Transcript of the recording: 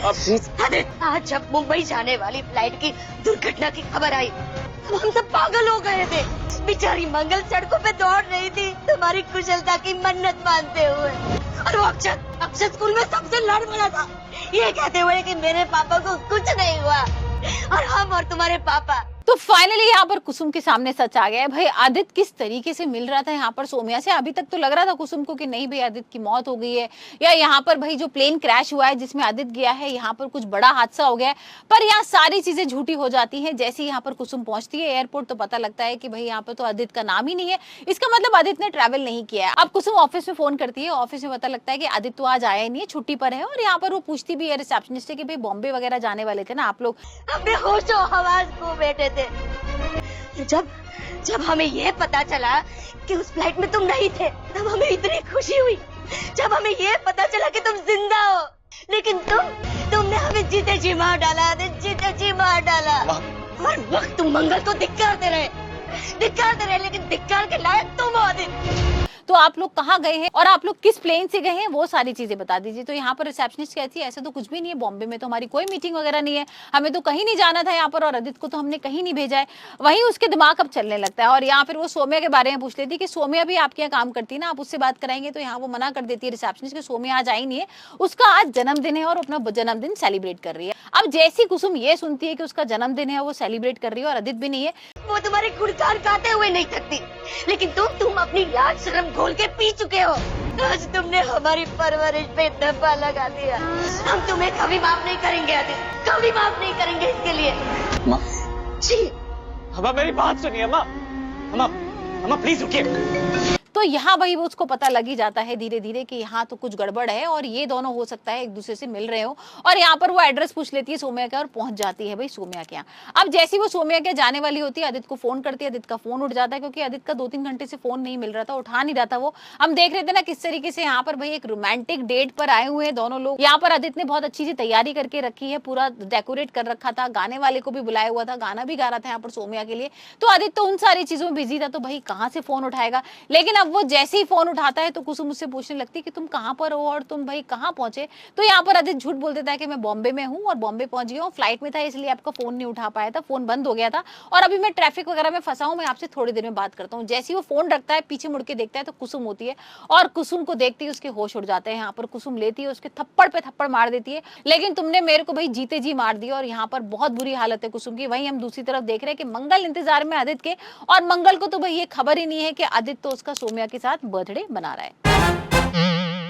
आज जब मुंबई जाने वाली फ्लाइट की दुर्घटना की खबर आई, तब हम सब पागल हो गए थे। बेचारी मंगल सड़कों पे दौड़ रही थी तुम्हारी कुशलता की मन्नत मानते हुए, और वो अक्षत स्कूल में सबसे लड़ पड़ा था ये कहते हुए कि मेरे पापा को कुछ नहीं हुआ, और हम और तुम्हारे पापा। तो फाइनली यहाँ पर कुसुम के सामने सच आ गया है। भाई आदित्य किस तरीके से मिल रहा था यहाँ पर सोम्या से। अभी तक तो लग रहा था कुसुम को कि नहीं भाई आदित्य की मौत हो गई है, या यहाँ पर भाई जो प्लेन क्रैश हुआ है जिसमें आदित्य गया है यहाँ पर कुछ बड़ा हादसा हो गया है। पर यहाँ सारी चीजें झूठी हो जाती हैं। जैसे यहाँ पर कुसुम पहुंचती है एयरपोर्ट तो पता लगता है कि भाई यहाँ पर तो आदित्य का नाम ही नहीं है। इसका मतलब आदित्य ने ट्रैवल नहीं किया है। अब कुसुम ऑफिस में फोन करती है, ऑफिस में पता लगता है कि आदित्य तो आज आया ही नहीं है, छुट्टी पर है। और यहाँ पर वो पूछती भी है रिसेप्शनिस्ट से कि भाई बॉम्बे वगैरह जाने वाले थे ना आप लोग, अपने होशो हवास खो बैठे थे। जब हमें ये पता चला कि उस फ्लाइट में तुम नहीं थे, तब हमें इतनी खुशी हुई। जब हमें ये पता चला कि तुम जिंदा हो, लेकिन तुमने हमें जीते जी मार डाला, जीते जी मार डाला। हर वक्त तुम मंगल को धिक्कारते रहे, लेकिन धिक्कार के लायक तुम हो आदित्य। तो आप लोग कहाँ गए हैं और आप लोग किस प्लेन से गए हैं वो सारी चीजें बता दीजिए। तो यहाँ पर रिसेप्शनिस्ट कहती है ऐसा तो कुछ भी नहीं है, बॉम्बे में तो हमारी कोई मीटिंग वगैरह नहीं है, हमें तो कहीं नहीं जाना था यहाँ पर, और आदित्य को तो हमने कहीं नहीं भेजा है। वहीं उसके दिमाग अब चलने लगता है और यहाँ फिर वो सोम्या के बारे में पूछ लेती है कि सोम्या भी आपके यहाँ काम करती है ना, आप उससे बात कराएंगे। तो यहाँ वो मना कर देती है रिसेप्शनिस्ट कि सोम्या आज आई नहीं है, उसका आज जन्मदिन है और अपना जन्मदिन सेलिब्रेट कर रही है। अब जैसी कुसुम ये सुनती है कि उसका जन्मदिन है, वो सेलिब्रेट कर रही है और आदित्य भी नहीं है, वो तुम्हारे गुणगान गाते हुए नहीं थकती, लेकिन तुम अपनी लाज शर्म खोल के पी चुके हो। आज तुमने हमारी परवरिश पे धब्बा लगा दिया। हम तुम्हें कभी माफ नहीं करेंगे आदित्य, कभी माफ नहीं करेंगे इसके लिए। अम्मा जी अम्मा मेरी बात सुनिए अम्मा, अम्मा अम्मा प्लीज रुकिए। तो यहाँ भाई वो उसको पता लग ही जाता है धीरे धीरे कि यहाँ तो कुछ गड़बड़ है और ये दोनों हो सकता है एक दूसरे से मिल रहे हो। और यहाँ पर वो एड्रेस पूछ लेती है सोम्या का और पहुंच जाती है भाई सोम्या के यहाँ। अब जैसी वो सोम्या के जाने वाली होती है आदित्य को फोन करती है, आदित्य का फोन उठ जाता है क्योंकि आदित्य का 2-3 घंटे से फोन नहीं मिल रहा था, उठा नहीं रहा था वो। हम देख रहे थे ना किस तरीके से यहाँ पर भाई एक रोमांटिक डेट पर आए हुए हैं दोनों लोग। यहाँ पर आदित्य ने बहुत अच्छी सी तैयारी करके रखी है, पूरा डेकोरेट कर रखा था, गाने वाले को भी बुलाया हुआ था, गाना भी गा रहा था यहाँ पर सोम्या के लिए। तो आदित्य तो उन सारी चीजों में बिजी था, तो भाई कहाँ से फोन उठाएगा। लेकिन अब वो जैसे ही फोन उठाता है तो कुसुम उससे पूछने लगती है कि तुम कहां पर हो और तुम भाई कहां पहुंचे। तो यहाँ पर आदित्य झूठ बोल देता है कि मैं बॉम्बे में हूं और बॉम्बे पहुंच गया हूं, फ्लाइट में था इसलिए आपका फोन नहीं उठा पाया था, फोन बंद हो गया था और अभी मैं ट्रैफिक वगैरह में फंसा हूं, मैं आपसे थोड़ी देर में बात करता हूं। जैसे ही वो फोन रखता है पीछे मुड़ के देखता है तो कुसुम होती है और कुसुम को देखते ही उसके होश उड़ जाते हैं। यहाँ पर कुसुम लेती है उसके थप्पड़ पे थप्पड़ मार देती है, लेकिन तुमने मेरे को भाई जीते जी मार दिया। और यहाँ पर बहुत बुरी हालत है कुसुम की। वहीं हम दूसरी तरफ देख रहे हैं कि मंगल इंतजार में आदित्य के, और मंगल को तो भाई ये खबर ही नहीं है कि आदित्य तो उसका सोम्या के साथ बर्थडे मना रहा है।